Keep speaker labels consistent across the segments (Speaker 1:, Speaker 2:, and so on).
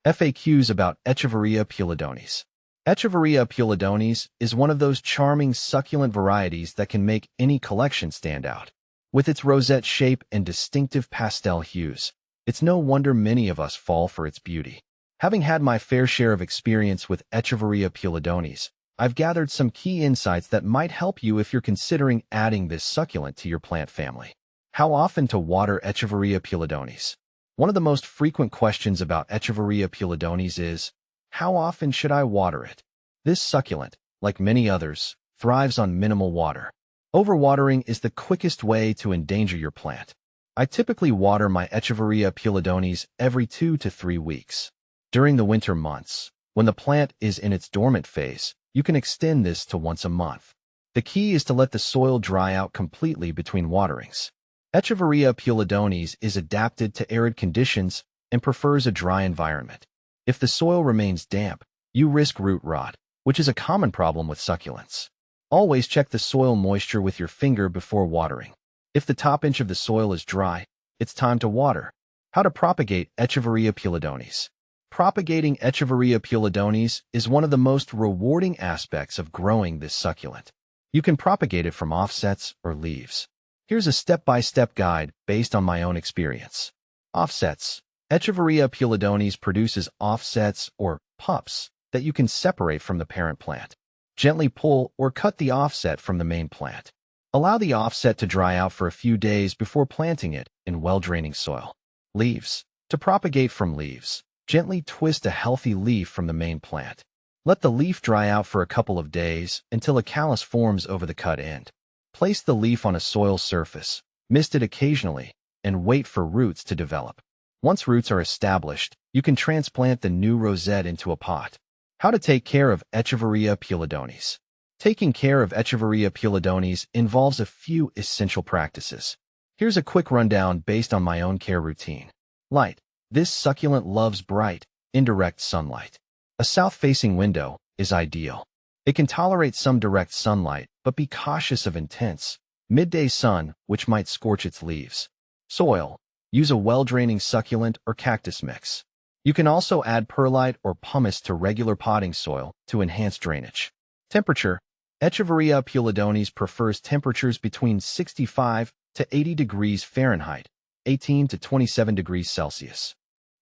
Speaker 1: FAQs about Echeveria pulidonis. Echeveria pulidonis is one of those charming succulent varieties that can make any collection stand out. With its rosette shape and distinctive pastel hues, it's no wonder many of us fall for its beauty. Having had my fair share of experience with Echeveria pulidonis, I've gathered some key insights that might help you if you're considering adding this succulent to your plant family. How often to water Echeveria pulidonis? One of the most frequent questions about Echeveria pulidonis is, how often should I water it? This succulent, like many others, thrives on minimal water. Overwatering is the quickest way to endanger your plant. I typically water my Echeveria pulidonis every 2 to 3 weeks. During the winter months, when the plant is in its dormant phase, you can extend this to once a month. The key is to let the soil dry out completely between waterings. Echeveria pulidonis is adapted to arid conditions and prefers a dry environment. If the soil remains damp, you risk root rot, which is a common problem with succulents. Always check the soil moisture with your finger before watering. If the top inch of the soil is dry, it's time to water. How to propagate Echeveria pulidonis. Propagating Echeveria pulidonis is one of the most rewarding aspects of growing this succulent. You can propagate it from offsets or leaves. Here's a step-by-step guide based on my own experience. Offsets. Echeveria pulidonis produces offsets or pups that you can separate from the parent plant. Gently pull or cut the offset from the main plant. Allow the offset to dry out for a few days before planting it in well-draining soil. Leaves. To propagate from leaves, gently twist a healthy leaf from the main plant. Let the leaf dry out for a couple of days until a callus forms over the cut end. Place the leaf on a soil surface, mist it occasionally, and wait for roots to develop. Once roots are established, you can transplant the new rosette into a pot. How to take care of Echeveria pulidonis. Taking care of Echeveria pulidonis involves a few essential practices. Here's a quick rundown based on my own care routine. Light. This succulent loves bright, indirect sunlight. A south-facing window is ideal. It can tolerate some direct sunlight, but be cautious of intense, midday sun, which might scorch its leaves. Soil. Use a well-draining succulent or cactus mix. You can also add perlite or pumice to regular potting soil to enhance drainage. Temperature. Echeveria pulidonis prefers temperatures between 65 to 80 degrees Fahrenheit, 18 to 27 degrees Celsius.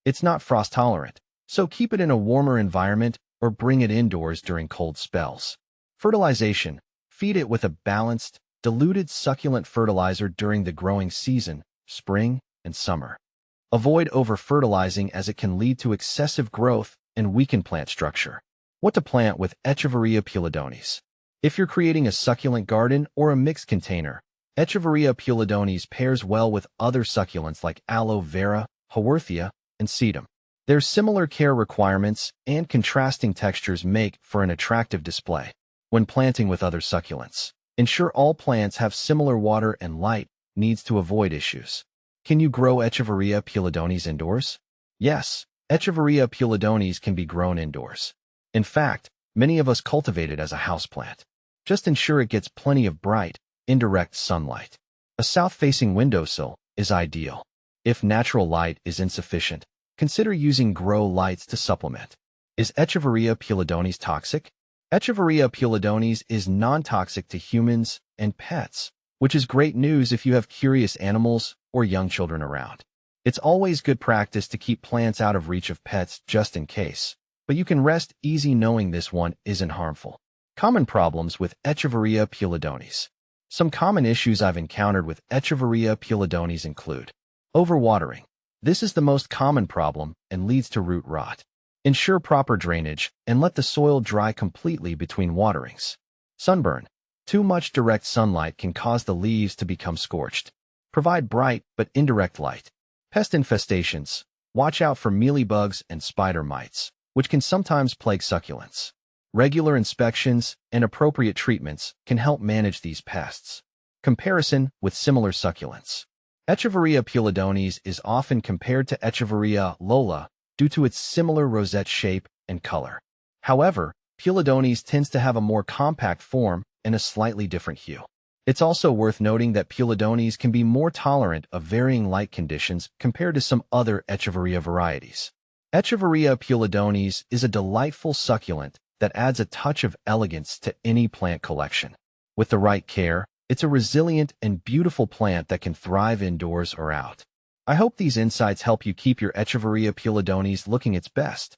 Speaker 1: It's not frost-tolerant, so keep it in a warmer environment or bring it indoors during cold spells. Fertilization. Feed it with a balanced, diluted succulent fertilizer during the growing season, spring and summer. Avoid over-fertilizing as it can lead to excessive growth and weaken plant structure. What to plant with Echeveria pulidonis. If you're creating a succulent garden or a mixed container, Echeveria pulidonis pairs well with other succulents like aloe vera, haworthia, and sedum. Their similar care requirements and contrasting textures make for an attractive display. When planting with other succulents, ensure all plants have similar water and light needs to avoid issues. Can you grow Echeveria pulidonis indoors? Yes, Echeveria pulidonis can be grown indoors. In fact, many of us cultivate it as a houseplant. Just ensure it gets plenty of bright, indirect sunlight. A south-facing windowsill is ideal. If natural light is insufficient, consider using grow lights to supplement. Is Echeveria pulidonis toxic? Echeveria pulidonis is non-toxic to humans and pets, which is great news if you have curious animals or young children around. It's always good practice to keep plants out of reach of pets just in case, but you can rest easy knowing this one isn't harmful. Common problems with Echeveria pulidonis. Some common issues I've encountered with Echeveria pulidonis include overwatering. This is the most common problem and leads to root rot. Ensure proper drainage and let the soil dry completely between waterings. Sunburn. Too much direct sunlight can cause the leaves to become scorched. Provide bright but indirect light. Pest infestations. Watch out for mealybugs and spider mites, which can sometimes plague succulents. Regular inspections and appropriate treatments can help manage these pests. Comparison with similar succulents. Echeveria pulidonis is often compared to Echeveria lola due to its similar rosette shape and color. However, Pulidonis tends to have a more compact form and a slightly different hue. It's also worth noting that Pulidonis can be more tolerant of varying light conditions compared to some other Echeveria varieties. Echeveria Pulidonis is a delightful succulent that adds a touch of elegance to any plant collection. With the right care, it's a resilient and beautiful plant that can thrive indoors or out. I hope these insights help you keep your Echeveria Pulidonis looking its best.